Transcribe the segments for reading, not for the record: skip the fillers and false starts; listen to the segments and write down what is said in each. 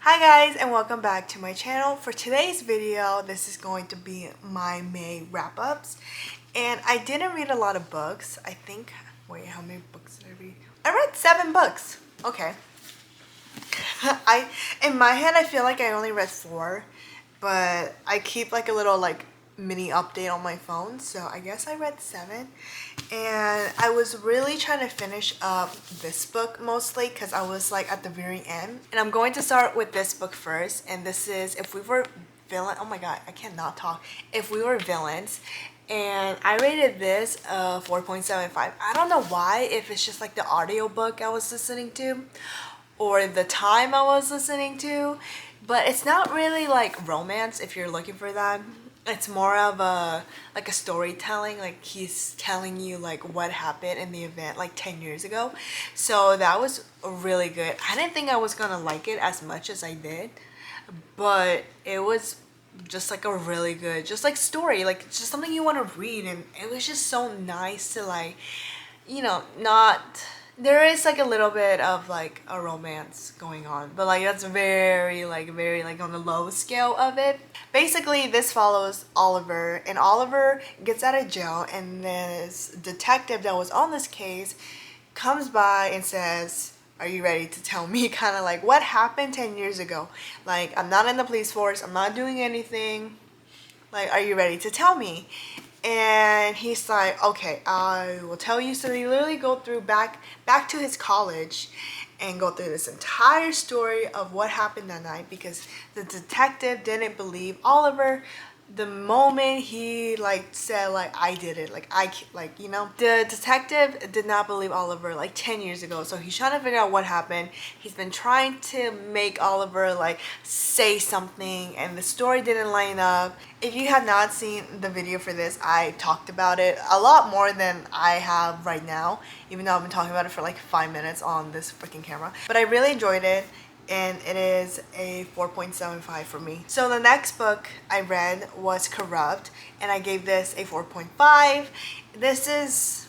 Hi guys, and welcome back to my channel. For today's video, this is going to be my May wrap-ups. And I didn't read a lot of books. Wait, how many books did I read? I read 7 books. Okay. In my head, I feel like I only read 4, but I keep like a little mini update on my phone, so I guess I read 7. And I was really trying to finish up this book mostly because I was like at the very end. And I'm going to start with this book first, and this is If We Were Villains. Oh my god, I cannot talk. If We Were Villains. And I rated this 4.75. I don't know why, if it's just like the audiobook I was listening to or the time I was listening to, but it's not really like romance if you're looking for that. It's more of a storytelling, like he's telling you like what happened in the event like 10 years ago. So that was really good. I didn't think I was gonna like it as much as I did, but it was just like a really good just like story, like just something you want to read, and it was just so nice to like, not, there is like a little bit of like a romance going on, but like that's very like on the low scale of it. Basically, this follows Oliver, and Oliver gets out of jail, and this detective that was on this case comes by and says, are you ready to tell me kind of like what happened 10 years ago? Like, I'm not in the police force, I'm not doing anything. Like, are you ready to tell me? And he's like, okay, I will tell you. So they literally go through back to his college and go through this entire story of what happened that night, because the detective didn't believe Oliver the moment he like said like I did it, the detective did not believe Oliver like 10 years ago. So he's trying to figure out what happened. He's been trying to make Oliver like say something, and the story didn't line up. If you have not seen the video for this, I talked about it a lot more than I have right now, even though I've been talking about it for like 5 minutes on this freaking camera. But I really enjoyed it, and it is a 4.75 for me. So the next book I read was Corrupt, and I gave this a 4.5. This is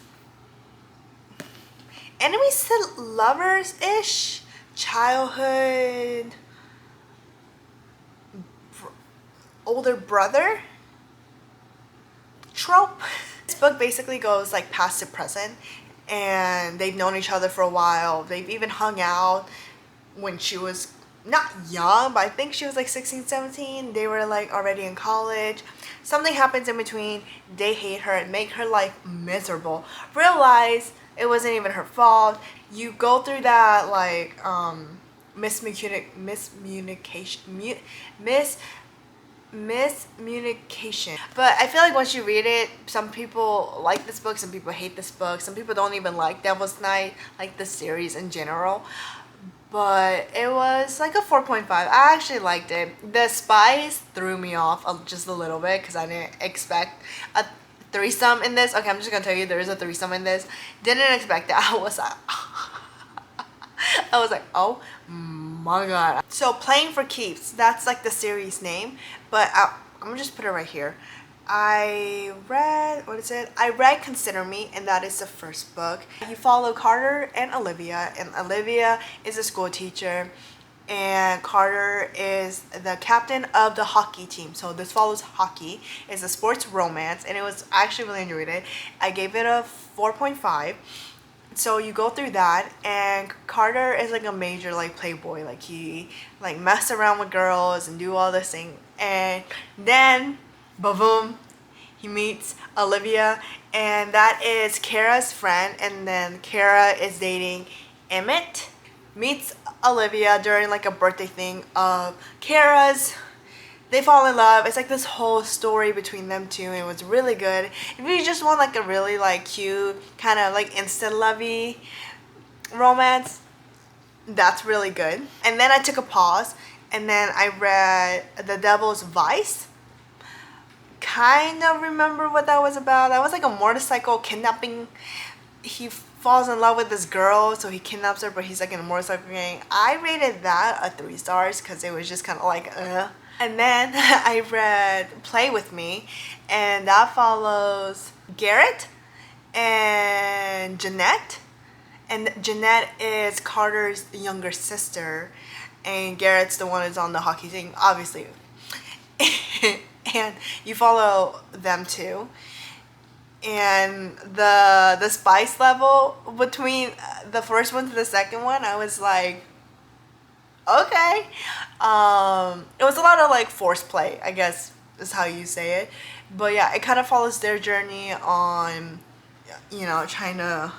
enemies to lovers-ish, childhood, older brother trope. This book basically goes like past to present, and they've known each other for a while. They've even hung out when she was not young, but I think she was like 16, 17. They were like already in college. Something happens in between. They hate her and make her life miserable. Realize it wasn't even her fault. You go through that like miscommunication. But I feel like once you read it, some people like this book, some people hate this book, some people don't even like Devil's Night, like the series in general. But it was like a 4.5. I actually liked it. The spies threw me off just a little bit because I didn't expect a threesome in this. Okay, I'm just gonna tell you there is a threesome in this. Didn't expect that. I was like, oh my god. So Playing for Keeps, that's like the series name, but I'm gonna just put it right here. I read Consider Me, and that is the first book. You follow Carter and Olivia is a school teacher, and Carter is the captain of the hockey team. So this follows hockey. It's a sports romance, and I actually really enjoyed it. I gave it a 4.5. So you go through that, and Carter is like a major like playboy. Like he like mess around with girls and do all this thing, and then boom, he meets Olivia, and that is Kara's friend. And then Kara is dating Emmett, meets Olivia during like a birthday thing of Kara's. They fall in love. It's like this whole story between them two, and it was really good. If you just want like a really like cute kind of like instant lovey romance, that's really good. And then I took a pause, and then I read The Devil's Vice. Kind of remember what that was about. That was like a motorcycle kidnapping. He falls in love with this girl, so he kidnaps her, but he's like in a motorcycle gang. I rated that a 3 stars because it was just kind of like And then I read Play With Me, and that follows Garrett and Jeanette. And Jeanette is Carter's younger sister, and Garrett's the one who's on the hockey team, obviously. And you follow them too. And the spice level between the first one to the second one, I was like, okay. It was a lot of like force play, I guess is how you say it. But yeah, it kind of follows their journey on, trying to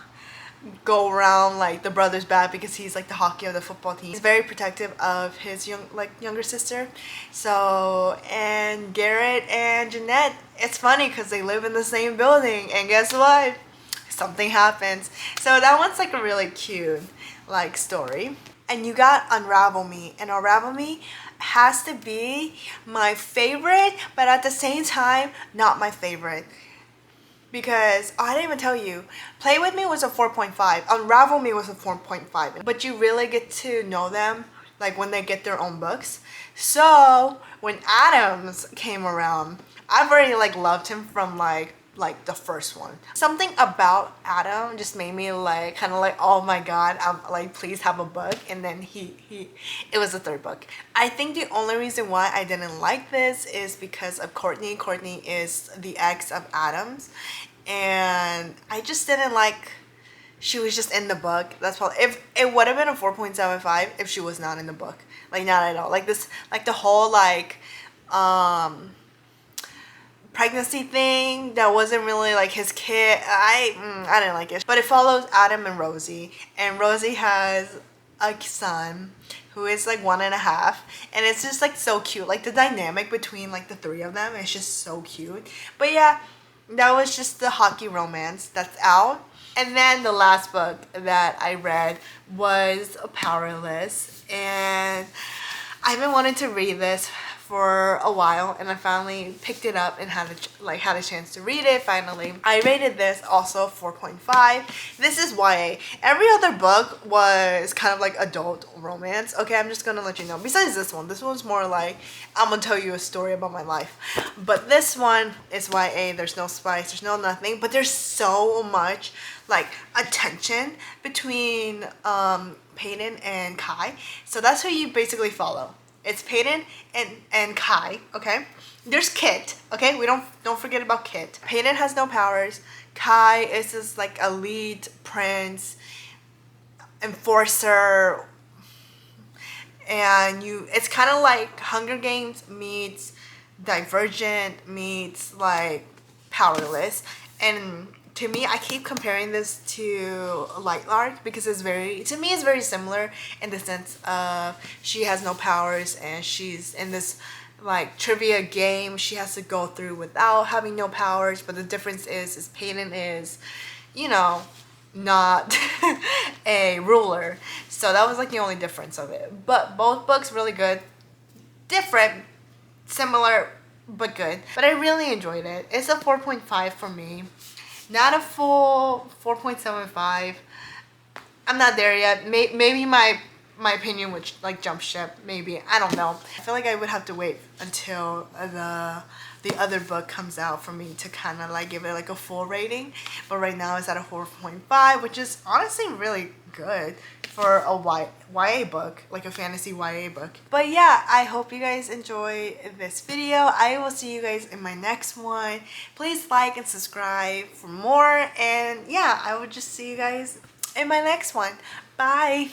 go around like the brother's back because he's like the hockey of the football team. He's very protective of his younger sister. So, and Garrett and Jeanette, it's funny because they live in the same building, and guess what? Something happens. So that one's like a really cute like story. And you got Unravel Me, and Unravel Me has to be my favorite, but at the same time not my favorite. Because, I didn't even tell you, Play With Me was a 4.5, Unravel Me was a 4.5. But you really get to know them, like when they get their own books. So, when Adams came around, I've already like loved him from like the first one. Something about Adam just made me like, kind of like, oh my god, I'm like, please have a book. And then it was the third book. I think the only reason why I didn't like this is because of Courtney. Courtney is the ex of Adams, and I just didn't like, she was just in the book. That's probably, if it would have been a 4.75 if she was not in the book, like not at all. Like this, like the whole like pregnancy thing that wasn't really like his kid. I didn't like it. But it follows Adam and Rosie, and Rosie has a son who is like 1.5, and it's just like so cute. Like the dynamic between like the three of them is just so cute. But yeah, that was just the hockey romance that's out. And then the last book that I read was Powerless, and I've been wanting to read this for a while, and I finally picked it up and had a chance to read it finally. I rated this also 4.5. This is YA. Every other book was kind of like adult romance. Okay, I'm just gonna let you know. Besides this one's more like, I'm gonna tell you a story about my life. But this one is YA. There's no spice, there's no nothing, but there's so much like attention between Peyton and Kai. So that's who you basically follow. It's Peyton and Kai, okay? There's Kit, okay? Don't forget about Kit. Peyton has no powers. Kai is this like elite prince, enforcer, and it's kind of like Hunger Games meets Divergent meets like Powerless. And to me, I keep comparing this to Light Lark because it's very similar in the sense of she has no powers and she's in this like trivia game she has to go through without having no powers. But the difference is Peyton is, not a ruler. So that was like the only difference of it. But both books really good. Different, similar, but good. But I really enjoyed it. It's a 4.5 for me. Not a full 4.75. I'm not there yet. Maybe my opinion would like jump ship. Maybe, I don't know. I feel like I would have to wait until the other book comes out for me to kind of like give it like a full rating. But right now it's at a 4.5, which is honestly really good for a YA book, like a fantasy YA book. But yeah, I hope you guys enjoy this video. I will see you guys in my next one. Please like and subscribe for more, and yeah, I will just see you guys in my next one. Bye.